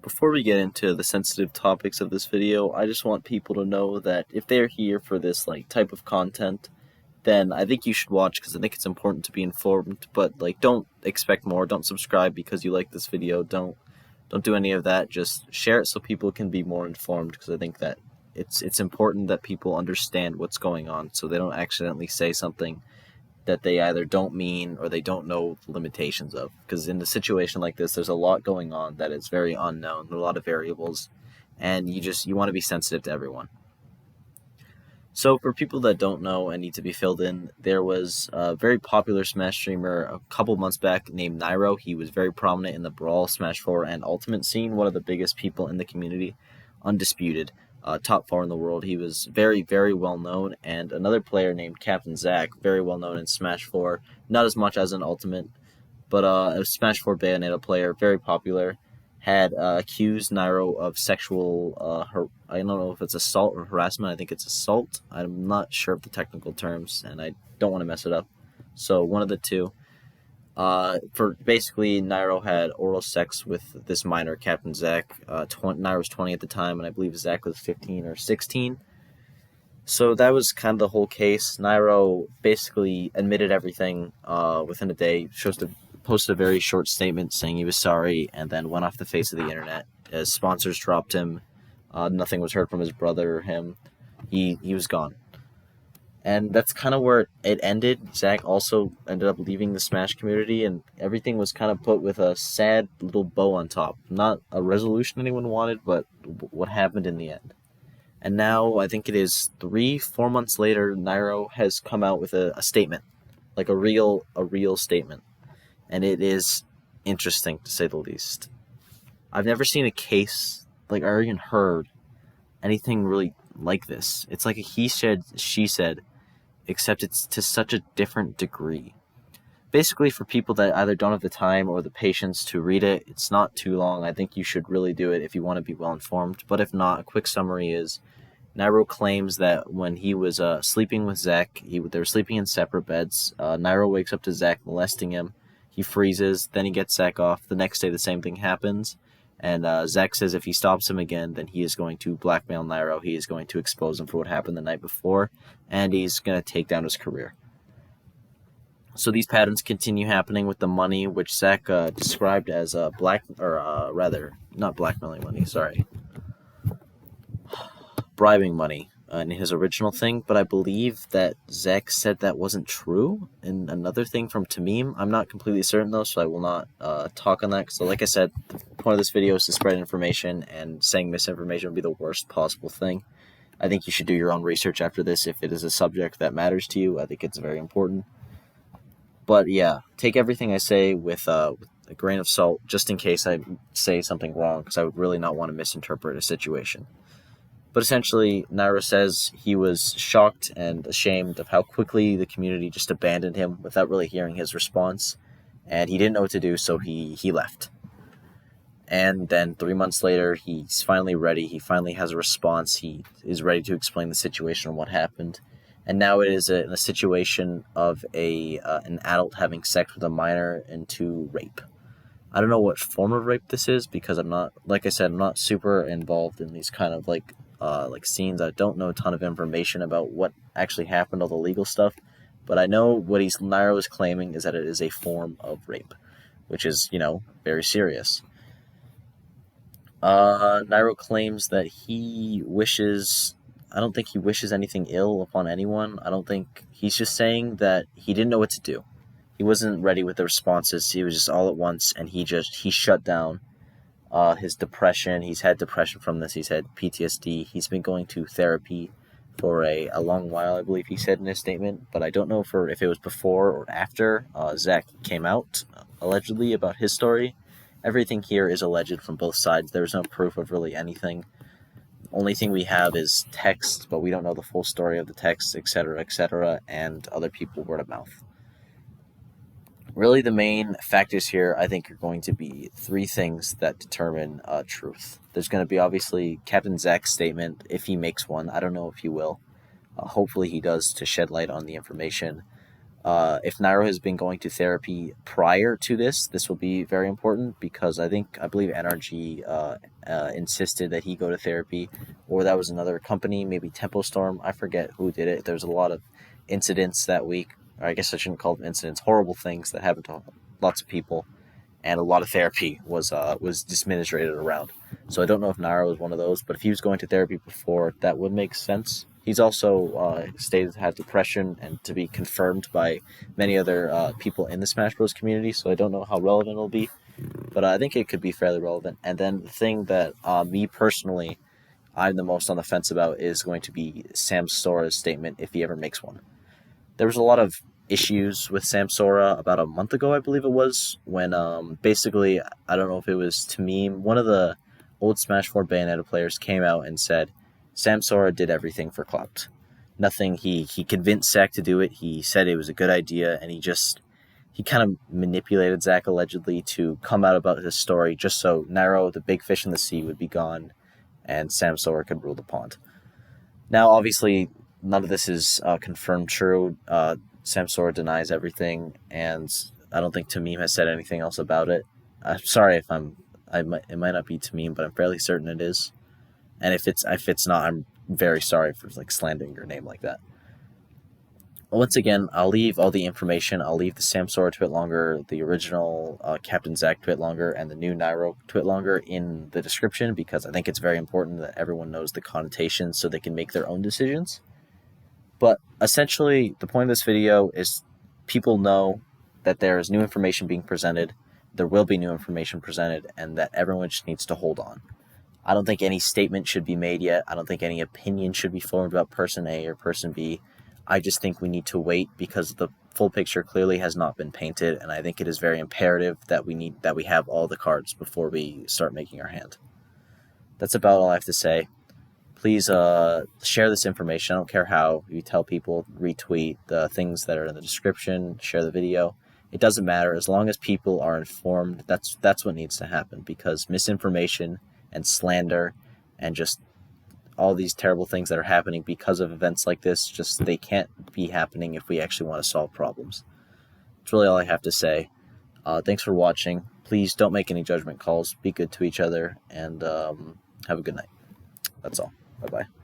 Before we get into the sensitive topics of this video, I just want people to know that if they're here for this type of content, then I think you should watch because I think it's important to be informed. But don't expect more. Don't subscribe because you like this video. Don't do any of that. Just share it so people can be more informed because I think that it's important that people understand what's going on so they don't accidentally say something that they either don't mean or they don't know the limitations of. Because in a situation like this, there's a lot going on that is very unknown. There are a lot of variables, and you want to be sensitive to everyone. So for people that don't know and need to be filled in, there was a very popular Smash streamer a couple months back named Nairo. He was very prominent in the Brawl, Smash 4, and Ultimate scene, one of the biggest people in the community, undisputed. Top 4 in the world. He was very, very well known, and another player named CaptainZack, very well known in Smash 4, not as much as in Ultimate, but a Smash 4 Bayonetta player, very popular, had accused Nairo of sexual, I don't know if it's assault or harassment. I think it's assault. I'm not sure of the technical terms, and I don't want to mess it up. So one of the two. For basically, Nairo had oral sex with this minor, CaptainZack. Nairo was 20 at the time, and I believe Zack was 15 or 16. So that was kind of the whole case. Nairo basically admitted everything within a day. Posted a very short statement saying he was sorry, and then went off the face of the internet. His sponsors dropped him. Nothing was heard from his brother or him. He was gone. And that's kind of where it ended. Zack also ended up leaving the Smash community, and everything was kind of put with a sad little bow on top. Not a resolution anyone wanted, but what happened in the end. And now, I think it is 3-4 months later, Nairo has come out with a statement. Like a real statement. And it is interesting, to say the least. I've never seen a case, or even heard anything really like this. It's like a he said, she said, except it's to such a different degree. Basically, for people that either don't have the time or the patience to read it, it's not too long. I think you should really do it if you want to be well informed. But if not, a quick summary is, Nairo claims that when he was sleeping with Zack, they were sleeping in separate beds. Nairo wakes up to Zack molesting him. He freezes, then he gets Zack off. The next day, the same thing happens. And Zack says if he stops him again, then he is going to blackmail Nairo. He is going to expose him for what happened the night before, and he's going to take down his career. So these patterns continue happening with the money, which Zack described as not blackmailing money, bribing money in his original thing. But I believe that Zack said that wasn't true in another thing from Tamim. I'm not completely certain though, so I will not talk on that. So like I said, the point of this video is to spread information, and saying misinformation would be the worst possible thing. I think you should do your own research after this if it is a subject that matters to you. I think it's very important. But yeah, take everything I say with a grain of salt, just in case I say something wrong, because I would really not want to misinterpret a situation. But essentially, Nairo says he was shocked and ashamed of how quickly the community just abandoned him without really hearing his response. And he didn't know what to do, so he left. And then 3 months later, he's finally ready. He finally has a response. He is ready to explain the situation and what happened. And now it is in a situation of an adult having sex with a minor into rape. I don't know what form of rape this is because I'm not super involved in these kind of scenes. I don't know a ton of information about what actually happened, all the legal stuff. But I know what Nairo is claiming is that it is a form of rape, which is, very serious. Nairo claims that I don't think he wishes anything ill upon anyone. I don't think he's just saying that he didn't know what to do. He wasn't ready with the responses. He was just all at once, and he shut down. His depression. He's had depression from this. He's had PTSD. He's been going to therapy for a long while, I believe he said in his statement. But I don't know if it was before or after Zack came out, allegedly, about his story. Everything here is alleged from both sides. There's no proof of really anything. Only thing we have is text, but we don't know the full story of the text, etc., and other people word of mouth. Really, the main factors here, I think, are going to be 3 things that determine truth. There's going to be, obviously, CaptainZack's statement, if he makes one. I don't know if he will. Hopefully he does, to shed light on the information. If Nairo has been going to therapy prior to this will be very important because I believe NRG insisted that he go to therapy, or that was another company, maybe Tempo Storm. I forget who did it. There's a lot of incidents that week, or I guess I shouldn't call them incidents, horrible things that happened to lots of people, and a lot of therapy was disseminated around. So I don't know if Nairo was one of those, but if he was going to therapy before, that would make sense. He's also stated to have depression and to be confirmed by many other people in the Smash Bros. Community, so I don't know how relevant it'll be, but I think it could be fairly relevant. And then the thing that me personally, I'm the most on the fence about is going to be Samsora's statement if he ever makes one. There was a lot of issues with Samsora about a month ago, I believe it was, when basically, I don't know if it was Tamim, one of the old Smash 4 Bayonetta players came out and said Samsora did everything for clout. Nothing, he convinced Zack to do it, he said it was a good idea, and he kind of manipulated Zack allegedly to come out about his story just so Nairo, the big fish in the sea, would be gone and Samsora could rule the pond. Now, obviously, none of this is confirmed true. Samsora denies everything, and I don't think Tamim has said anything else about it. I'm sorry if it might not be Tamim, but I'm fairly certain it is. And if it's not, I'm very sorry for slandering your name like that. Once again, I'll leave all the information. I'll leave the Samsora Twitlonger, the original CaptainZack Twitlonger, and the new Nairo Twitlonger in the description because I think it's very important that everyone knows the connotations so they can make their own decisions. But essentially, the point of this video is people know that there is new information being presented, there will be new information presented, and that everyone just needs to hold on. I don't think any statement should be made yet. I don't think any opinion should be formed about person A or person B. I just think we need to wait because the full picture clearly has not been painted, and I think it is very imperative that we have all the cards before we start making our hand. That's about all I have to say. Please share this information. I don't care how. You tell people, retweet the things that are in the description, share the video. It doesn't matter. As long as people are informed, that's what needs to happen because misinformation and slander and just all these terrible things that are happening because of events like this, they can't be happening if we actually want to solve problems. That's really all I have to say. Thanks for watching. Please don't make any judgment calls. Be good to each other, and have a good night. That's all. Bye-bye.